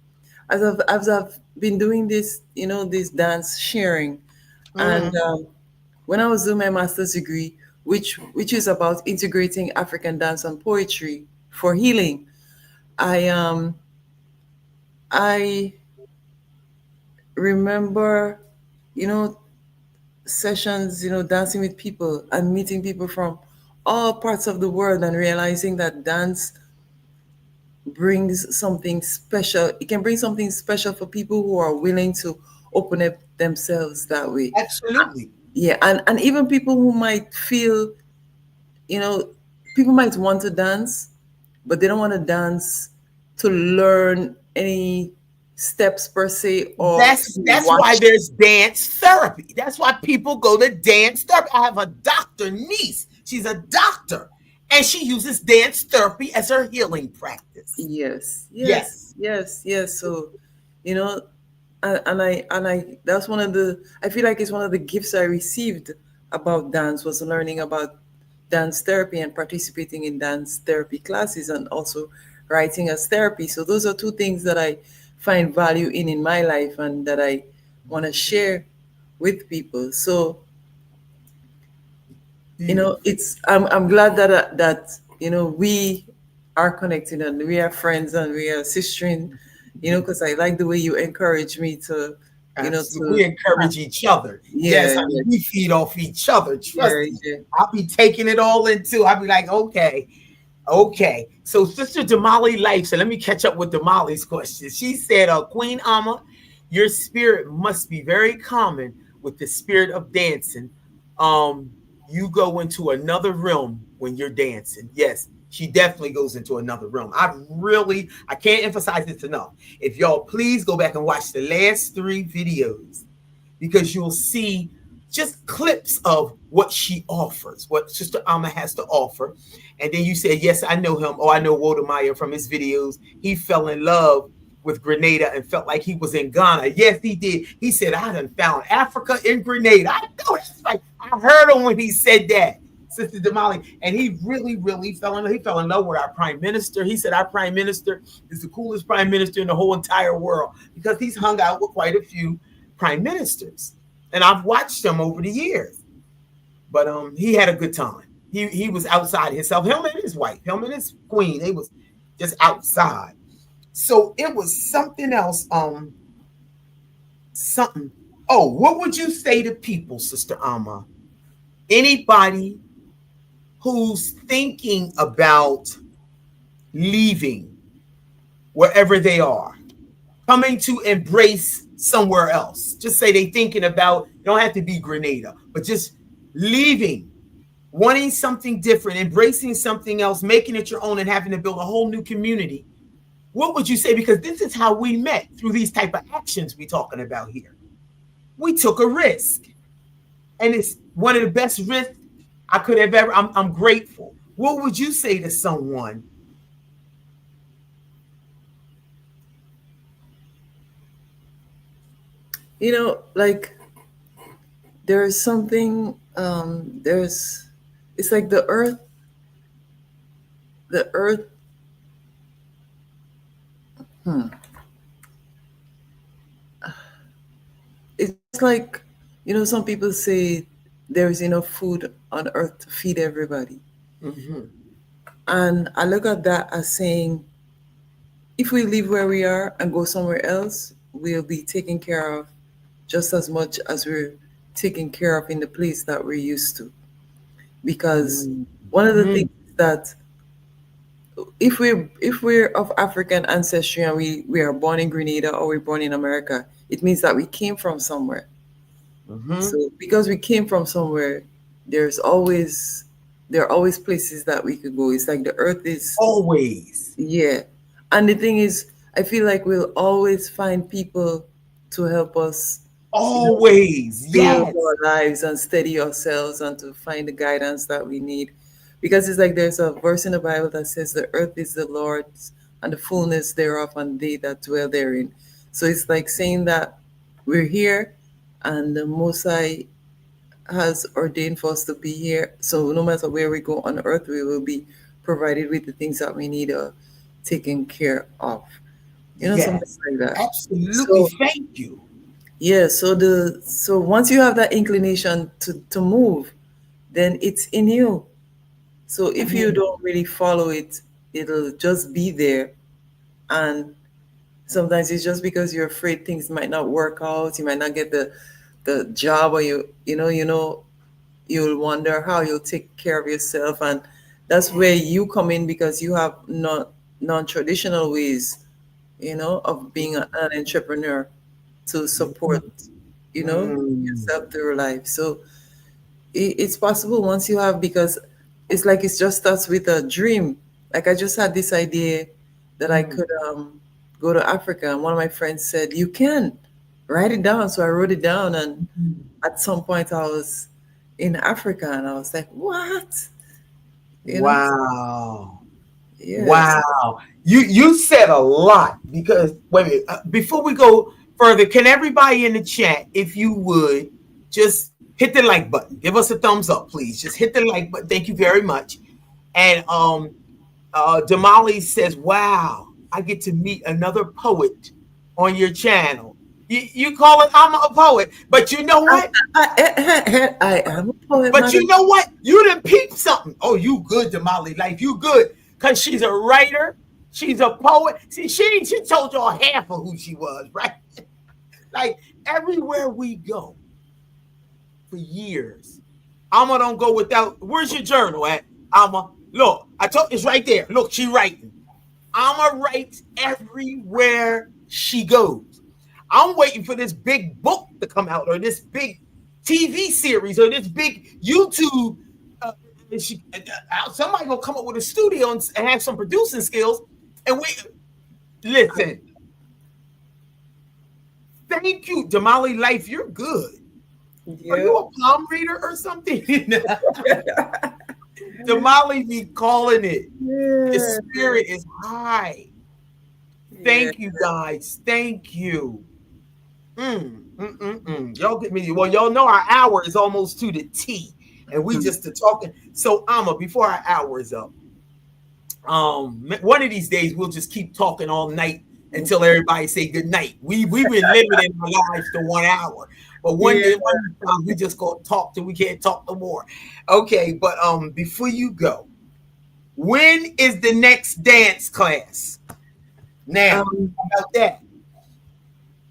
as I've been doing this, you know, this dance sharing, and mm. when I was doing my master's degree, which is about integrating African dance and poetry for healing, I I remember, you know, sessions, you know, dancing with people and meeting people from all parts of the world and realizing that dance brings something special. It can bring something special for people who are willing to open up themselves that way. Absolutely. Yeah, and even people who might feel, you know, people might want to dance, but they don't want to dance to learn any steps per se or to That's why watch. there's dance therapy. That's why people go to dance therapy. I have a doctor niece. She's a doctor, and she uses dance therapy as her healing practice. Yes, Yes. yes, yes, yes. So, you know, and I that's one of the I feel like it's one of the gifts I received about dance was learning about dance therapy and participating in dance therapy classes and also writing as therapy. So those are two things that I find value in my life and that I want to share with people. So, you know, Beautiful. it's I'm glad that you know we are connected and we are friends and we are sistering, you know, because I like the way you encourage me to, you know, Absolutely. We to encourage each other. Yes, yeah, I mean, yeah, we feed off each other. yeah, Trust me. yeah. I'll be taking it all in too. I'll be like, okay, okay. So Sister Damali Life, so let me catch up with Damali's question. She said, Queen Ama, your spirit must be very common with the spirit of dancing. Um, you go into another realm when you're dancing. Yes, she definitely goes into another realm. I can't emphasize this enough. If y'all please go back and watch the last three videos because you'll see just clips of what she offers, what Sister Ama has to offer. And then you said, yes, I know him. Oh, I know Wodemeyer from his videos. He fell in love with Grenada and felt like he was in Ghana. Yes, he did. He said, I done found Africa in Grenada. I know that's right. I heard him when he said that. Sister Damali, and he really, really fell in love. He fell in love with our prime minister. He said our prime minister is the coolest prime minister in the whole entire world because he's hung out with quite a few prime ministers, and I've watched him over the years. But he had a good time. He was outside himself. Him and his wife, him and his queen, they was just outside. So it was something else. Something. Oh, what would you say to people, Sister Ama? Anybody who's thinking about leaving wherever they are, coming to embrace somewhere else. Just say they thinking about, it don't have to be Grenada, but just leaving, wanting something different, embracing something else, making it your own and having to build a whole new community. What would you say? Because this is how we met through these type of actions we talking about here. We took a risk and it's one of the best risks I could have ever, I'm grateful. What would you say to someone? You know, like there's something there's it's like the earth it's like, you know, some people say there's enough food on earth to feed everybody. Mhm. And I look at that as saying if we live where we are and go somewhere else, we'll be taken care of just as much as we're taken care of in the place that we're used to. Because one of the Mhm. things that if we're of African ancestry and we are born in Grenada or we're born in America, it means that we came from somewhere. Mm-hmm. So because we came from somewhere, there's always there are always places that we could go. It's like the earth is, Always. yeah. And the thing is, I feel like we'll always find people to help us, you know, Always. build Yes. our lives and steady ourselves and to find the guidance that we need. Because it's like there's a verse in the Bible that says the earth is the Lord's and the fullness thereof and they that dwell therein. So it's like saying that we're here and the Most High has ordained for us to be here. So no matter where we go on earth, we will be provided with the things that we need taken care of. Something Yes. like that. Absolutely. So Thank you. yeah, so once you have that inclination to move, then it's in you. So if you Mhm. don't really follow it, it'll just be there. And sometimes it's just because you're afraid things might not work out, you might not get the job, or you'll wonder how you'll take care of yourself. And that's where you come in because you have not non-traditional ways, of being an entrepreneur to support, Mm. yourself through life. So it's possible once you have, because it's like it just starts with a dream. Like I just had this idea that I Mm. could go to Africa, and one of my friends said, "You can write it down." So I wrote it down, and at some point I was in Africa, and I was like, "What?" So, Wow. yes. Wow. You said a lot because wait a minute. Before we go further, can everybody in the chat, if you would, just hit the like button. Give us a thumbs up, please. Just hit the like button. Thank you very much. And Damali says, wow, I get to meet another poet on your channel. You call it I'm a poet, but you know I, what? I am a poet, But you madam. know what? You done peep something. Oh, you good, Damali. Like you good. Cause she's a writer. She's a poet. See, she told y'all half of who she was, right? Like everywhere we go for years. Alma don't go without. Where's your journal at? Alma, look, I told it's right there. Look, she writing. Alma writes everywhere she goes. I'm waiting for this big book to come out, or this big TV series, or this big YouTube. Uh, somebody gonna come up with a studio and have some producing skills. And we listen. Thank you, Damali Life. You're good. Are you Yeah. a palm reader or something? Damali be calling it. The Yeah. spirit is high. Yeah. Thank you, guys. Thank you. Y'all get me. Well, y'all know our hour is almost to the T, and we just to talking. So, Amma, before our hour is up, one of these days we'll just keep talking all night until everybody say good night. We've been limiting our lives to 1 hour, but one Yeah. day we just gonna talk till we can't talk no more. Okay, but before you go, when is the next dance class? Now, Um, how about that?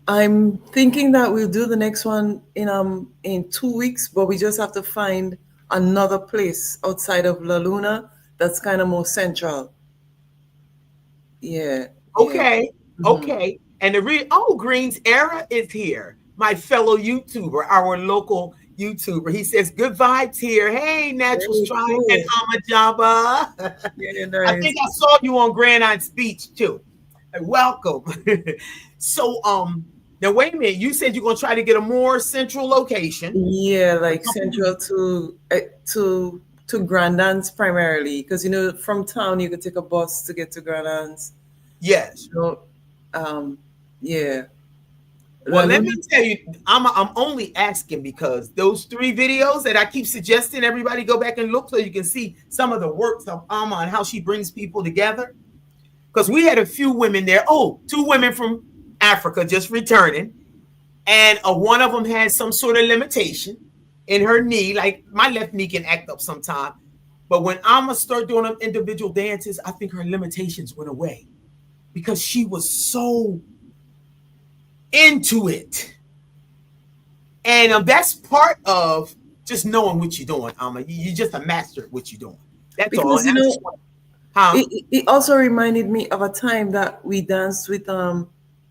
I'm thinking that we'll do the next one in 2 weeks, but we just have to find another place outside of La Luna that's kind of more central. Yeah, yeah. Okay, Hmm. okay. And Green's era is here. My fellow YouTuber, our local YouTuber. He says, good vibes here. Hey, Natural Very Strike and cool. Ama Jaba. Yeah, I think nice. I saw you on Grand Island Speech too. Welcome. So now wait a minute. You said you're gonna try to get a more central location. Yeah, A like couple central to Grandans primarily, because from town you could take a bus to get to Grandans. yes. So, um, yeah, La Well, let me Luna. tell you, I'm only asking because those 3 videos that I keep suggesting everybody go back and look so you can see some of the works of Amma and how she brings people together. Because we had a few women there. Oh, 2 women from Africa just returning, and one of them had some sort of limitation in her knee. Like my left knee can act up sometime, but when Amma started doing them individual dances, I think her limitations went away because she was so into it. And that's part of just knowing what you're doing, Alma. You're just a master at what you're doing. That's all. Because And I just want, huh? it also reminded me of a time that we danced with the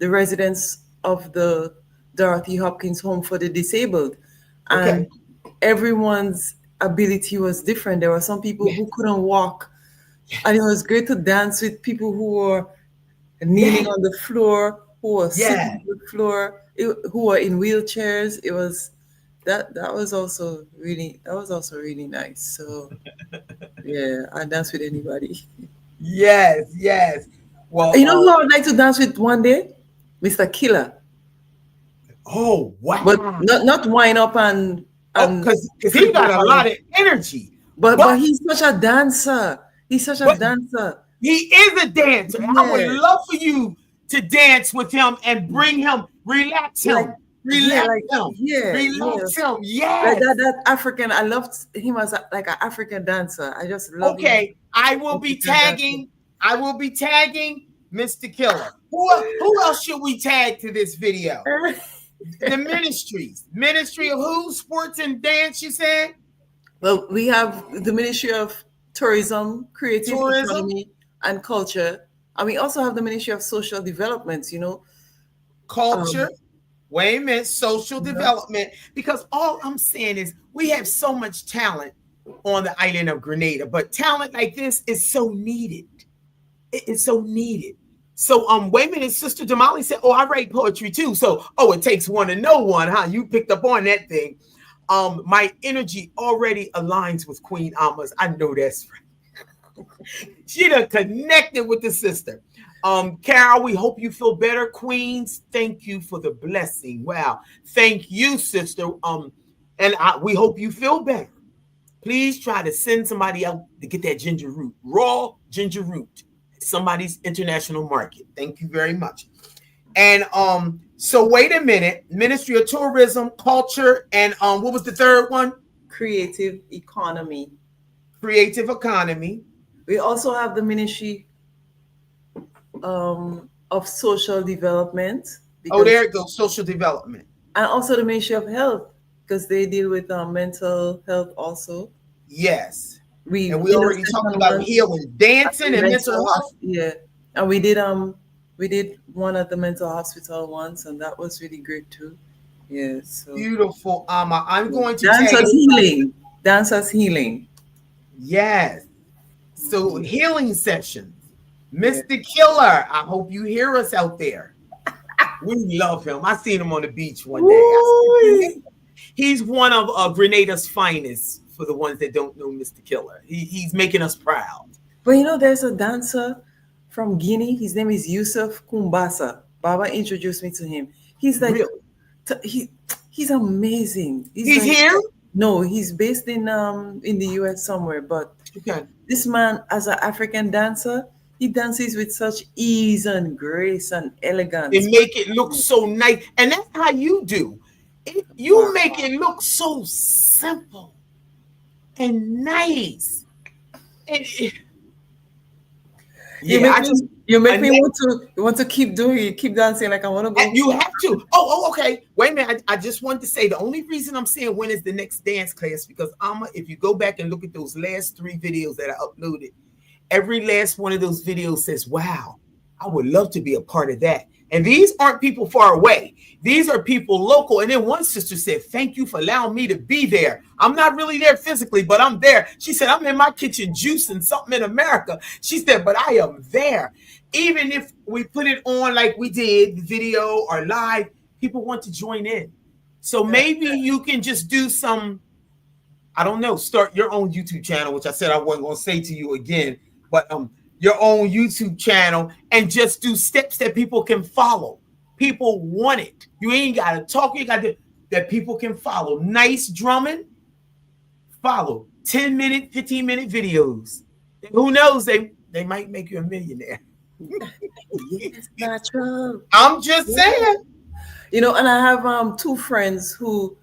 residents of Dorothy Hopkins Home for the Disabled, and Okay. everyone's ability was different. There were some people Yes. who couldn't walk, and it was great to dance with people who were kneeling Yes. on the floor, who were sitting Yes. on the floor, who were in wheelchairs. It was that was also really nice. So yeah, I dance with anybody. Yes. Yes. Well, You know who I would like to dance with one day? Mr. Killer. oh But wow. not wind up Oh, and because he flip got a over. lot of energy. But But he's such a dancer. He's such a but dancer. he is a dancer. I would Yeah. love for you to dance with him and bring him, relax Like him, relax him, yeah. relax him. Like Yes. that African. I loved him as like an African dancer. I just love him. Okay. I will be African dancer. tagging. I will be tagging Mr. Killer. Who else should we tag to this video? The ministries. Ministry of who? Sports and dance, you said? Well, we have the Ministry of Tourism, Creative Tourism, Economy, and Culture, and we also have the Ministry of Social Development. culture. Um, Wait a minute, social yeah. development. Because all I'm saying is we have so much talent on the island of Grenada, but talent like this is so needed. It is so needed. So wait a minute, Sister Damali said, oh, I write poetry too. So it takes one to know one, huh? You picked up on that thing. My energy already aligns with Queen Ama's. I know that's right. She done connected with the sister. Carol, we hope you feel better. Queens, thank you for the blessing. Wow. Thank you, sister. We hope you feel better. Please try to send somebody out to get that ginger root, raw ginger root, somebody's international market. Thank you very much. And so wait a minute, Ministry of Tourism, Culture, and what was the third one? Creative Economy. Creative Economy. We also have the Ministry of Social Development, Oh, because there it goes, social development. and also the Ministry of Health, because they deal with mental health also. Yes. We And we did a already talked session about once healing, at dancing, the and mental health. yeah, and we did one at the mental hospital once, and that was really great too. Yeah, so Beautiful, Ama. I'm going to tag dancers everybody. healing, dancers healing. Yes. So Mhm. healing sessions. Yeah. Mr. Killer, I hope you hear us out there. We love him. I seen him on the beach one day. Ooh. He's one of Grenada's finest. For the ones that don't know Mr. Killer, he's making us proud. But there's a dancer from Guinea. His name is Yusuf Kumbasa. Baba introduced me to him. He's like Really, he's amazing. he's here. No, he's based in the US somewhere, but Okay, this man, as an African dancer, he dances with such ease and grace and elegance. and make it look so nice, and that's how you do. You make it look so simple and nice. And You yeah, make I just me you make and me want to keep doing it, keep dancing like I want to go. you have to. Okay. Wait a minute. I just wanted to say the only reason I'm saying when is the next dance class because if you go back and look at those last 3 videos that I uploaded, every last one of those videos says, wow, I would love to be a part of that. And these aren't people far away. These are people local. And then one sister said, thank you for allowing me to be there. I'm not really there physically, but I'm there. She said, I'm in my kitchen juicing something in America. She said, but I am there. Even if we put it on like we did, the video or live, people want to join in. So maybe you can just do some, I don't know, start your own YouTube channel, which I said I wasn't going to say to you again, but your own YouTube channel and just do steps that people can follow. People want it. You ain't got to talk. You got to that people can follow. Nice drumming. Follow 10-minute, 15-minute videos. Who knows? They might make you a millionaire. Yes, natural. I'm just saying. And I have 2 friends who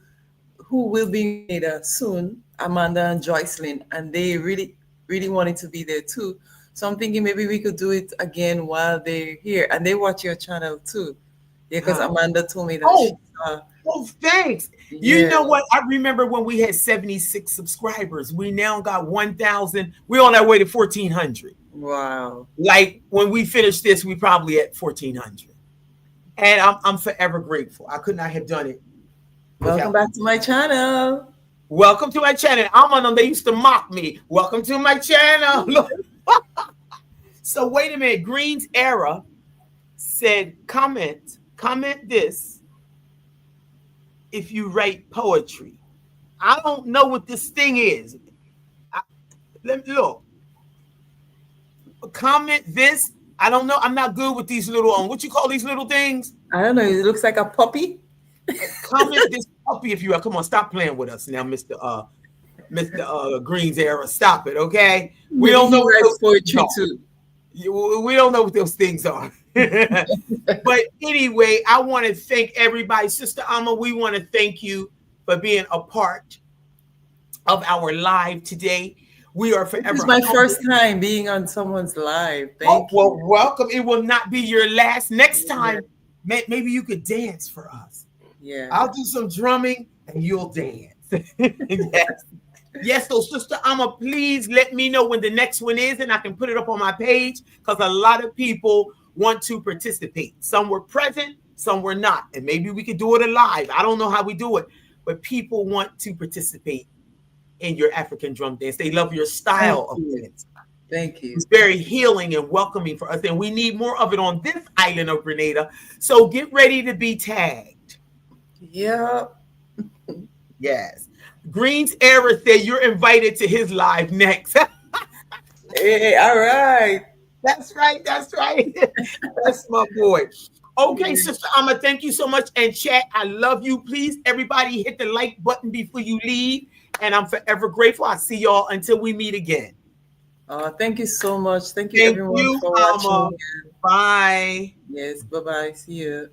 will be there soon, Amanda and Joycelyn, and they really, really wanted to be there too. So I'm thinking maybe we could do it again while they're here, and they watch your channel too. Yeah, because Amanda told me that. Thanks. Yeah. You know what? I remember when we had 76 subscribers. We now got 1,000. We're on our way to 1,400. Wow. Like when we finish this, we probably at 1,400. And I'm forever grateful. I could not have done it Welcome without back you. to my channel. Welcome to my channel. I'm on them. They used to mock me. Welcome to my channel. Look. So wait a minute. Green's Era said, comment this if you write poetry. I don't know what this thing is. Let me look. Comment this. I don't know. I'm not good with these little what you call these little things? I don't know. It looks like a puppy. Comment this puppy if you are. Come on, stop playing with us now, Mr. Green's Era. Stop it, okay? We Maybe don't know he what writes those things poetry are. too. We don't know what those things are. But anyway, I want to thank everybody. Sister Ama, we want to thank you for being a part of our live today. We are This forever is my humbled. first time being on someone's live. Oh, Thank you. well, welcome. It will not be your last. Next time, maybe you could dance for us. Yeah. I'll do some drumming and you'll dance. Yes. Yes, so Sister Ama, please let me know when the next one is and I can put it up on my page because a lot of people want to participate. Some were present, some were not. And maybe we could do it live. I don't know how we do it, but people want to participate in your African drum dance. They love your style of dance. Thank you. It's very healing and welcoming for us. And we need more of it on this island of Grenada. So get ready to be tagged. Yeah. Yes. Green's Era said you're invited to his live next. Hey, all right. That's right. That's right. That's my boy. Okay, Sister Ama, thank you so much. And chat, I love you. Please, everybody, hit the like button before you leave. And I'm forever grateful. I'll see y'all until we meet again. Thank you so much. Thank you, Thank everyone, you, for Ama. watching. Bye. Yes. Bye-bye. See you.